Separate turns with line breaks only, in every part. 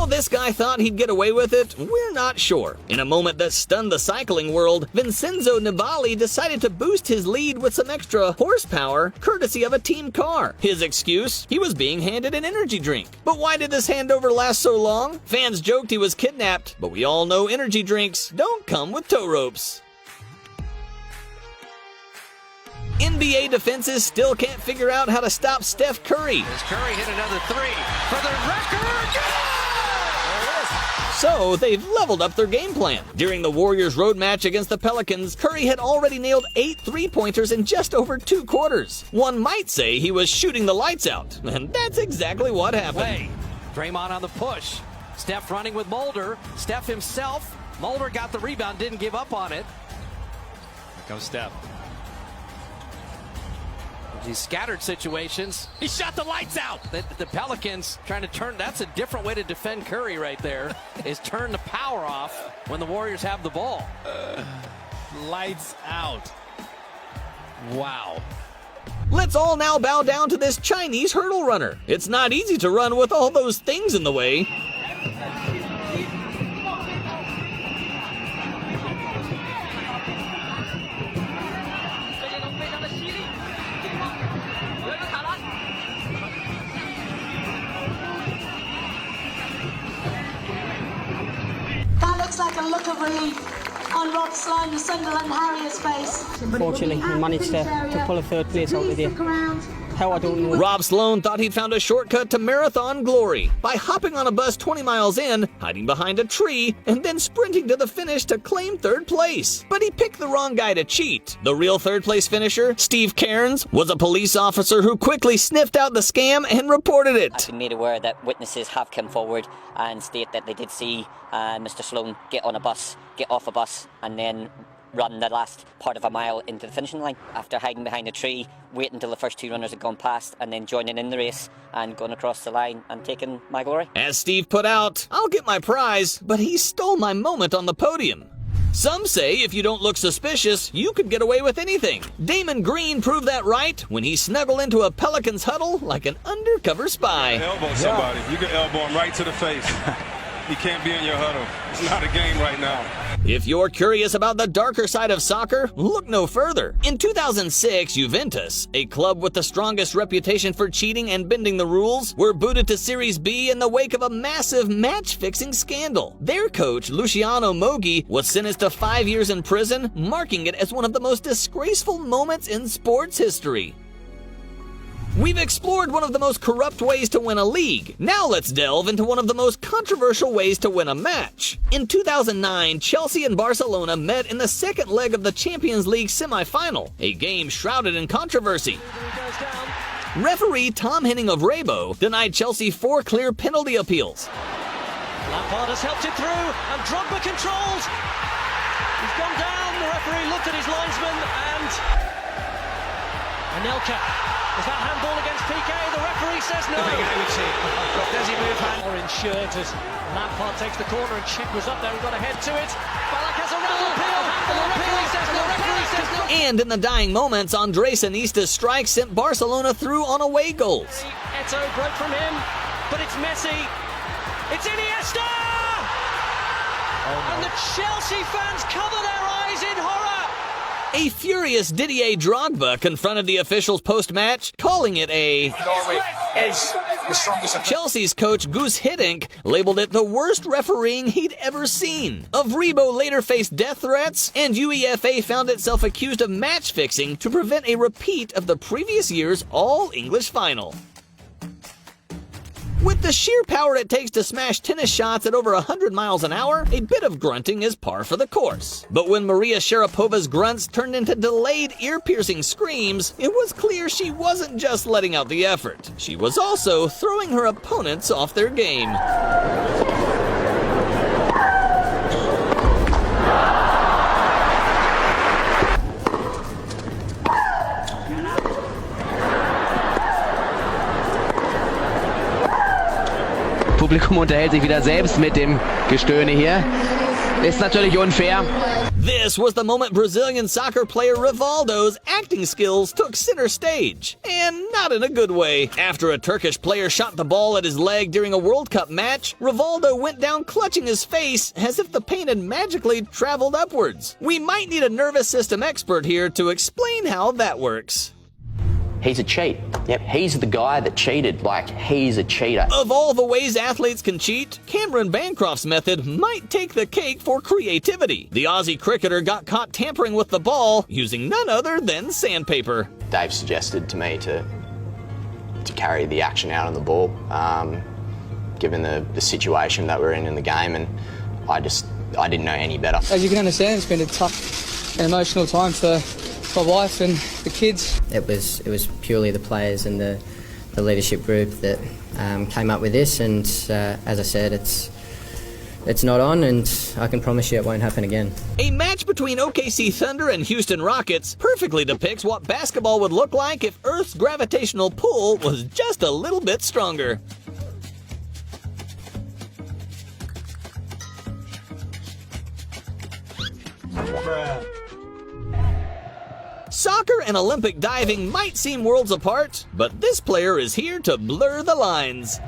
How this guy thought he'd get away with it, we're not sure. In a moment that stunned the cycling world, Vincenzo Nibali decided to boost his lead with some extra horsepower, courtesy of a team car. His excuse? He was being handed an energy drink. But why did this handover last so long? Fans joked he was kidnapped, but we all know energy drinks don't come with tow ropes. NBA defenses still can't figure out how to stop Steph Curry.
As Curry hit another three for the record.
So they've leveled up their game plan. During the Warriors road match against the Pelicans, Curry had already nailed 8 three-pointers in just over 2 quarters. One might say he was shooting the lights out, and that's exactly what happened.
Draymond on the push. Steph running with Mulder. Steph himself. Mulder got the rebound, didn't give up on it. Here comes Steph. These scattered situations. He shot the lights out. The Pelicans trying to turn. That's a different way to defend Curry right there, is turn the power off when the Warriors have the ball.
Lights out. Wow.
Let's all now bow down to this Chinese hurdle runner. It's not easy to run with all those things in the way.
Like a look of relief on Rob Sloan, the Sunderland Harriers' face.
Fortunately, we managed to pull a third place out with you. How, I don't know.
Rob Sloan thought he'd found a shortcut to marathon glory by hopping on a bus 20 miles in, hiding behind a tree, and then sprinting to the finish to claim third place. But he picked the wrong guy to cheat. The real third place finisher, Steve Cairns, was a police officer who quickly sniffed out the scam and reported it.
I've been made aware that witnesses have come forward and state that they did see Mr. Sloan get on a bus, get off a bus, and then run the last part of a mile into the finishing line. After hiding behind a tree, waiting until the first 2 runners had gone past, and then joining in the race and going across the line and taking my glory.
As Steve put out, "I'll get my prize, but he stole my moment on the podium." Some say if you don't look suspicious, you could get away with anything. Damon Green proved that right when he snuggled into a Pelicans huddle like an undercover spy.
Elbow somebody. You can elbow him right to the face. He can't be in your huddle. It's not a game right now.
If you're curious about the darker side of soccer, look no further. In 2006, Juventus, a club with the strongest reputation for cheating and bending the rules, were booted to Series B in the wake of a massive match-fixing scandal. Their coach, Luciano Moggi, was sentenced to 5 years in prison, marking it as one of the most disgraceful moments in sports history. We've explored one of the most corrupt ways to win a league. Now let's delve into one of the most controversial ways to win a match. In 2009, Chelsea and Barcelona met in the second leg of the Champions League semi-final, a game shrouded in controversy. Referee Tom Henning of Rabo denied Chelsea 4 clear penalty appeals.
Lampard has helped it through, and Drogba controls. He's gone down. The referee looked at his linesman, and Anelka. Is that handball against PK? The referee says no. Does he move hand? Orange shirt as Lampard takes the corner and Chick was up there and got a head to it. Ballack has a round appeal. The referee says no. Referee says no.
And in the dying moments, Andres Iniesta's strike sent Barcelona through on away goals.
Eto'o broke from him, but it's Messi. It's Iniesta! And the Chelsea fans cover their eyes in horror.
A furious Didier Drogba confronted the officials post-match, calling it a... Chelsea's coach Guus Hiddink labeled it the worst refereeing he'd ever seen. Rebo later faced death threats, and UEFA found itself accused of match-fixing to prevent a repeat of the previous year's All-English final. With the sheer power it takes to smash tennis shots at over 100 miles an hour, a bit of grunting is par for the course. But when Maria Sharapova's grunts turned into delayed ear-piercing screams, it was clear she wasn't just letting out the effort. She was also throwing her opponents off their game.
Publikum unterhält sich wieder selbst mit dem Gestöhne hier. ist natürlich unfair.
This was the moment Brazilian soccer player Rivaldo's acting skills took center stage. And not in a good way. After a Turkish player shot the ball at his leg during a World Cup match, Rivaldo went down clutching his face as if the pain had magically traveled upwards. We might need a nervous system expert here to explain how that works.
He's a cheat. Yep, he's the guy that cheated. Like, he's a cheater.
Of all the ways athletes can cheat, Cameron Bancroft's method might take the cake for creativity. The Aussie cricketer got caught tampering with the ball using none other than sandpaper.
Dave suggested to me to carry the action out on the ball, given the situation that we're in the game, and I didn't know any better.
As you can understand, it's been a tough and emotional time for my wife and the kids. It was purely the players and the leadership group that came up with this, and as I said, it's not on, and I can promise you it won't happen again.
A match between OKC Thunder and Houston Rockets perfectly depicts what basketball would look like if Earth's gravitational pull was just a little bit stronger. Soccer and Olympic diving might seem worlds apart, but this player is here to blur the lines.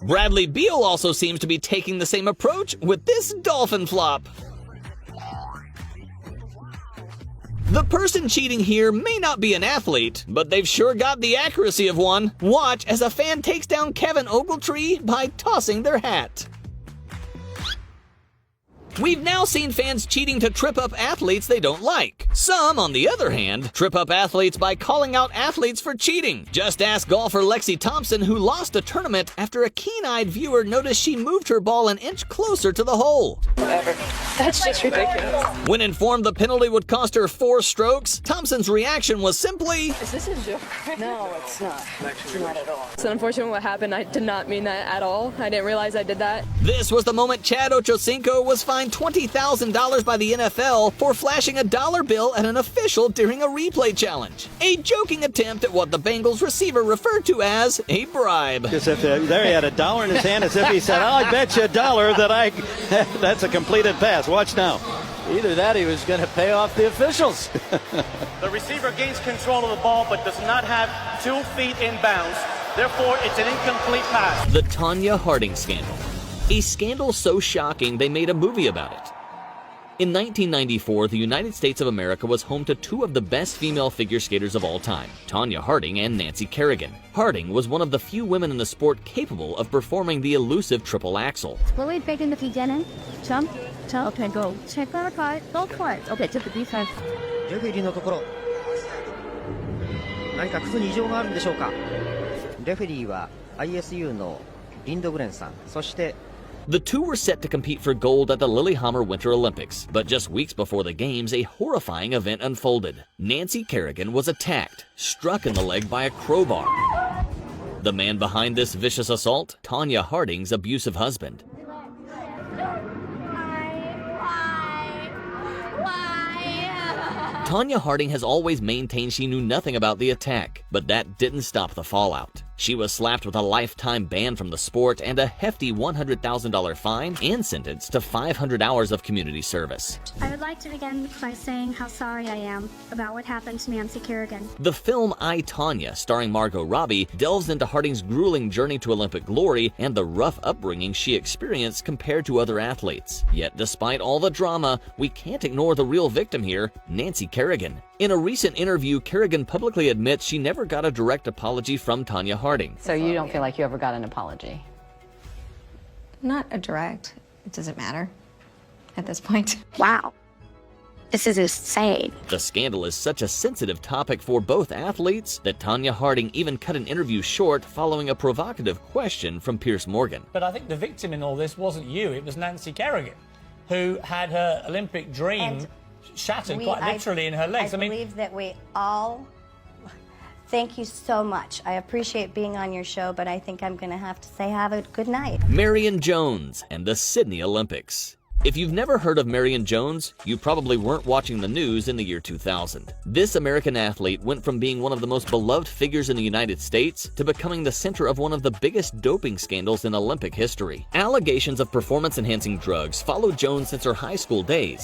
Bradley Beal also seems to be taking the same approach with this dolphin flop. The person cheating here may not be an athlete, but they've sure got the accuracy of one. Watch as a fan takes down Kevin Ogletree by tossing their hat. We've now seen fans cheating to trip up athletes they don't like. Some, on the other hand, trip up athletes by calling out athletes for cheating. Just ask golfer Lexi Thompson, who lost a tournament after a keen-eyed viewer noticed she moved her ball an inch closer to the hole.
Whatever. That's just ridiculous.
When informed the penalty would cost her 4 strokes, Thompson's reaction was simply,
Is this a joke? No, it's not. It's not at all. It's unfortunate what happened. I did not mean that at all. I didn't realize I did that.
This was the moment Chad Ochocinco was fined $20,000 by the NFL for flashing a dollar bill at an official during a replay challenge. A joking attempt at what the Bengals receiver referred to as a bribe.
As if there he had a dollar in his hand, as if he said, I bet you a dollar that that's a completed pass. Watch now.
Either that, he was going to pay off the officials.
The receiver gains control of the ball but does not have 2 feet in bounds. Therefore, it's an incomplete pass.
The Tonya Harding scandal. A scandal so shocking they made a movie about it. In 1994, the United States of America was home to 2 of the best female figure skaters of all time, Tonya Harding and Nancy Kerrigan. Harding was one of the few women in the sport capable of performing the elusive triple axel.
Slowly back in the beginning. Jump, jump, okay, go. Check our card, go for it. Okay, to the defense.
レフェリーのところ、何か靴に異常があるんでしょうか。レフェリーは ISU のリンドグレンさん、そして
The 2 were set to compete for gold at the Lillehammer Winter Olympics, but just weeks before the games, a horrifying event unfolded. Nancy Kerrigan was attacked, struck in the leg by a crowbar. The man behind this vicious assault, Tonya Harding's abusive husband. Tonya Harding has always maintained she knew nothing about the attack, but that didn't stop the fallout. She was slapped with a lifetime ban from the sport and a hefty $100,000 fine and sentenced to 500 hours of community service.
I would like to begin by saying how sorry I am about what happened to Nancy Kerrigan.
The film I, Tonya, starring Margot Robbie, delves into Harding's grueling journey to Olympic glory and the rough upbringing she experienced compared to other athletes. Yet despite all the drama, we can't ignore the real victim here, Nancy Kerrigan. In a recent interview, Kerrigan publicly admits she never got a direct apology from Tonya Harding.
So you don't feel like you ever got an apology?
Not a direct. It doesn't matter at this point.
Wow. This is insane.
The scandal is such a sensitive topic for both athletes that Tonya Harding even cut an interview short following a provocative question from Piers Morgan.
But I think the victim in all this wasn't you, it was Nancy Kerrigan, who had her Olympic dream shattered quite literally in her legs.
I believe that we all
Thank you so much. I appreciate being on your show, but I think I'm going to have to say have a good night.
Marion Jones and the Sydney Olympics. If you've never heard of Marion Jones, you probably weren't watching the news in the year 2000. This American athlete went from being one of the most beloved figures in the United States to becoming the center of one of the biggest doping scandals in Olympic history. Allegations of performance-enhancing drugs followed Jones since her high school days.